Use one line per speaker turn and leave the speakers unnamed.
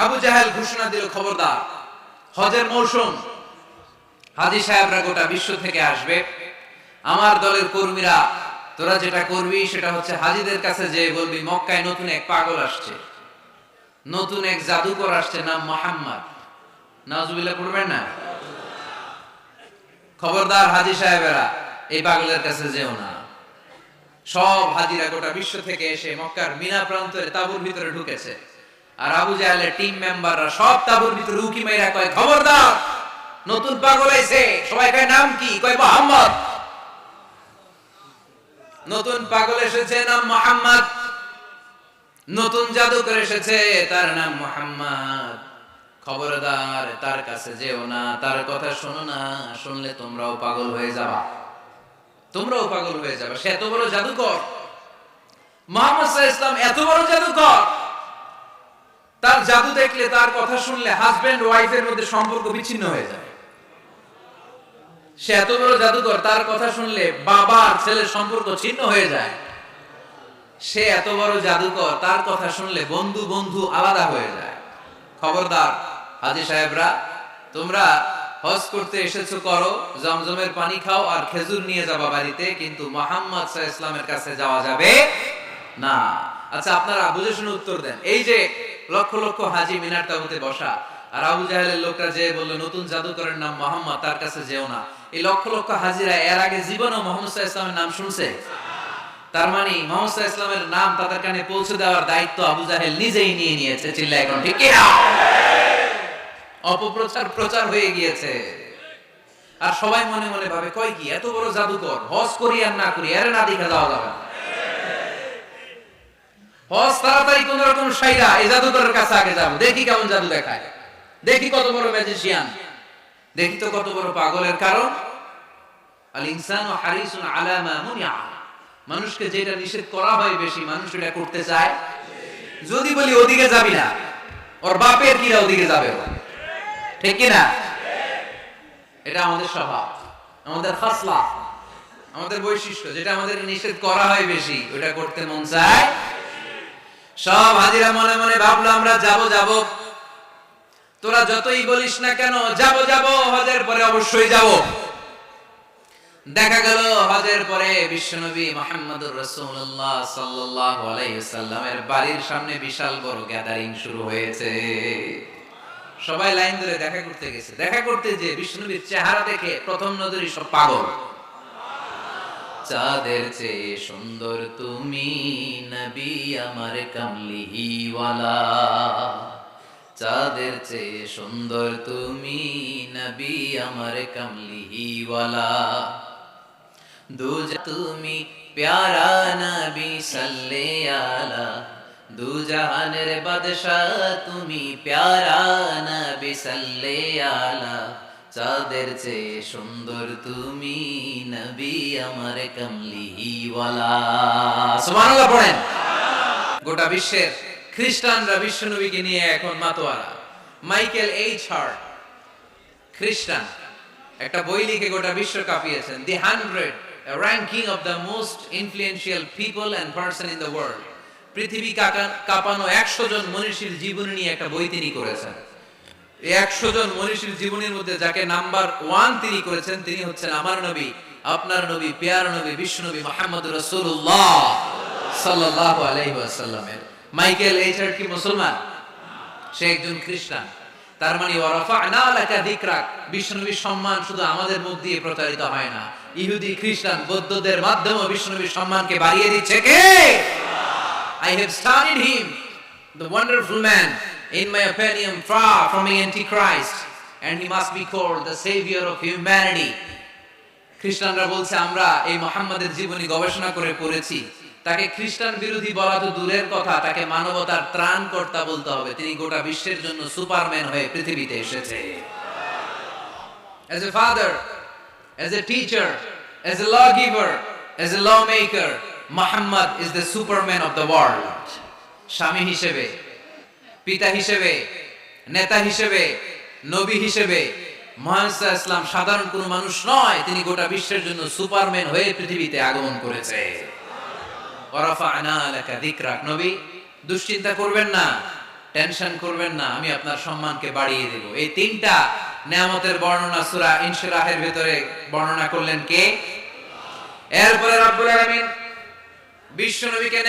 আবু জাহেল ঘোষণা দিল, খবরদার, হজের মৌসুম, হাজী সাহেবরা গোটা বিশ্ব থেকে আসবে, আমার দলের কর্মীরা তোরা যেটা করবি সেটা হচ্ছে হাজীদের কাছে যে বলবি মক্কায় নতুন এক পাগল আসছে, নতুন এক জাদুকর আসছে, নাম মুহাম্মদ। নাউজুবিল্লাহ পড়বেন না? খবরদার হাজী সাহেবেরা, এই পাগলের কাছে যেও না। সব হাজীরা গোটা বিশ্ব থেকে এসে মক্কার মিনা প্রান্তরে তাঁবুর ভিতরে ঢুকেছে, আর আবু জাহেলের টিম মেম্বাররা সব তাঁবুর ভিতরে উকি মাইরা কয়, খবরদার, নতুন পাগল আইছে। সবাই কয়, নাম কি? কয় মুহাম্মদ। নতুন পাগল এসেছে, নাম মুহাম্মদ। নতুন জাদুকর এসেছে, তার নাম মুহাম্মদ। খবরদার, তার কাছে যেও না, তার কথা শোনো না, শুনলে তোমরাও পাগল হয়ে যাবা, তোমরাও পাগল হয়ে যাবে। সে এত বড় জাদুকর, মুহাম্মদ সাল্লাল্লাহু আলাইহি ওয়াসাল্লাম এত বড় জাদুকর, তার জাদু দেখলে, তার কথা শুনলে হাজবেন্ড ওয়াইফের মধ্যে সম্পর্ক বিচ্ছিন্ন হয়ে যায়। সে এত বড় জাদুকর, তার কথা শুনলে বাবা আর ছেলের সম্পর্ক ছিন্ন হয়ে যায়। সে এত বড় জাদুকর, তার কথা শুনলে বন্ধু বন্ধু আলাদা হয়ে যায়। খবরদার হাজী সাহেবরা, তোমরা হজ করতে এসেছো করো, জমজমের পানি খাও আর খেজুর নিয়ে যাবা বাড়িতে, কিন্তু মুহাম্মদ সাল্লাল্লাহু আলাইহি ওয়াসাল্লামের কাছে যাওয়া যাবে না। আচ্ছা, আপনারা বুঝে শুনে উত্তর দেন। এই যে লক্ষ লক্ষ হাজী মিনার তাঁবুতে বসা, আর আবু জাহেলের লোকরা যে বলল নতুন জাদুকরের নাম মুহাম্মদ, তার কাছে যেও না, এই লক্ষ লক্ষ হাজীরা এর আগে জীবনেও মুহাম্মদ সাল্লাল্লাহু আলাইহি ওয়াসাল্লামের নাম শুনছে? তার মানে মুহাম্মদ সাল্লাল্লাহু আলাইহি ওয়াসাল্লামের নাম তাদের কানে পৌঁছে দেওয়ার দায়িত্ব আবু জাহেল নিজেই নিয়ে নিয়েছে। চিল্লায় এখন ঠিক কি না? অপপ্রচার প্রচার হয়ে গিয়েছে। আর সবাই মনে মনে ভাবে, কয় কি, এত বড় জাদুকর, হজ করি আর না করি এর না দেখা যাওয়া যাবে না। হজ তাড়াতাড়ি কোন রকম সাইরা এই জাদুকরের কাছে আগে যাবো, দেখি কেমন জাদু দেখায়, দেখি কত বড় ম্যাজিশিয়ান, দেখি তো কত বড় পাগলের। কারণ আল ইনসানু হারিসুন আলা মা মুনিআ, মানুষকে যেটা নিষেধ করা হয় বেশি, মানুষ এটা করতে চায়। যদি বলি ওদিকে যাবি না, ওর বাপের কিরা ওদিকে যাবে, ঠিক কি না? এটা আমাদের স্বভাব, আমাদের খাসলা, আমাদের বৈশিষ্ট্য। যেটা আমাদের নিষেধ করা হয় বেশি, ওটা করতে মন চায়। সব হাজিরা মনে মনে ভাবলো, আমরা যাব যাব, তোরা যতই বলিস না কেন যাব যাব, হজের পরে অবশ্যই যাব। দেখা গেল হজের পরে বিশ্বনবী মুহাম্মদুর রাসূলুল্লাহ সাল্লাল্লাহু আলাইহি ওয়াসাল্লামের বাড়ির সামনে বিশাল বড় গ্যাদারিং শুরু হয়েছে। সবাই লাইন ধরে দেখা করতে গেছে। দেখা করতে যে বিশ্বনবীর চেহারা দেখে প্রথম নজরই সব পাগল। চাঁদের চেয়ে সুন্দর তুমি নবী আমার কামলিওয়ালা, চাঁদের চেয়ে সুন্দর তুমি নবী আমার কামলিওয়ালা, দুজা তুমি প্যারা নবী সাল্লে আলা, দু জাহানের বাদশাহ তুমি প্যারা নবী সাল্লে আলা, চাঁদের চেয়ে সুন্দর তুমি নবী আমার কামলিওয়ালা। সুবহানাল্লাহ পড়েন। গোটা বিশ্বের খ্রিস্টানরা বিশ্বনবীকে নিয়ে এখন মাতোয়ারা। মাইকেল এইচ হার্ট, খ্রিস্টান, একটা বই লিখে গোটা বিশ্ব কাঁপিয়েছেন, দি 100 ranking of the most influential people and person in the world। পৃথিবী কাঁপানো 100 জন মনীষীর জীবনী নিয়ে একটা বই তিনি করেছেন। এই 100 জন মনীষীর জীবনীর মধ্যে যাকে নাম্বার 1 তিনি করেছেন, তিনি হচ্ছেন আমার নবী, আপনার নবী, প্যার নবী, বিশ্বনবী মুহাম্মদুর রাসূলুল্লাহ সাল্লাল্লাহু আলাইহি ওয়াসাল্লামের। মাইকেল এইচ হার্ট কি মুসলমান? সে একজন খ্রিস্টান। তার মানে ওয়ারাফা'না লাকা যিকরাক, বিশ্বনবীর সম্মান শুধু আমাদের মুখ দিয়ে প্রচারিত হয় না, ইহুদি, খ্রিস্টান, বৌদ্ধদের মাধ্যমে বিশ্বনবীর সম্মানকে বাড়িয়ে দিচ্ছে কে? I have studied him, the wonderful man, in my opinion far from the antichrist, and he must be called the savior of humanity। খ্রিস্টানরা বলছে, আমরা এই মুহাম্মদের জীবনী গবেষণা করে পড়েছি, তাকে খ্রিস্টান বিরোধী বলা তো দূরের কথা, তাকে মানবতার ত্রাণকর্তা বলতে হবে। তিনি গোটা বিশ্বের জন্য সুপারম্যান হয়ে পৃথিবীতে এসেছে। As a father, as a teacher, as a lawgiver, as a lawmaker, Muhammad is the superman of the world। স্বামী হিসেবে, পিতা হিসেবে, নেতা হিসেবে, নবী হিসেবে মুহাম্মদ সাল্লাল্লাহু আলাইহি ওয়াসাল্লাম সাধারণ কোনো মানুষ নয়, তিনি গোটা বিশ্বের জন্য সুপারম্যান হয়ে পৃথিবীতে আগমন করেছে। ওয়ারাফা'না লাকা যিকরাক, নবী দুশ্চিন্তা করবেন না, টেনশন করবেন না, আমি আপনার সম্মানকে বাড়িয়ে দেব। এই তিনটা নিয়ামতের বর্ণনা সূরা ইনশিরাহের ভিতরে বর্ণনা করলেন কে? এরপরে রব্বুল আলামিন বিশ্ব নবীকে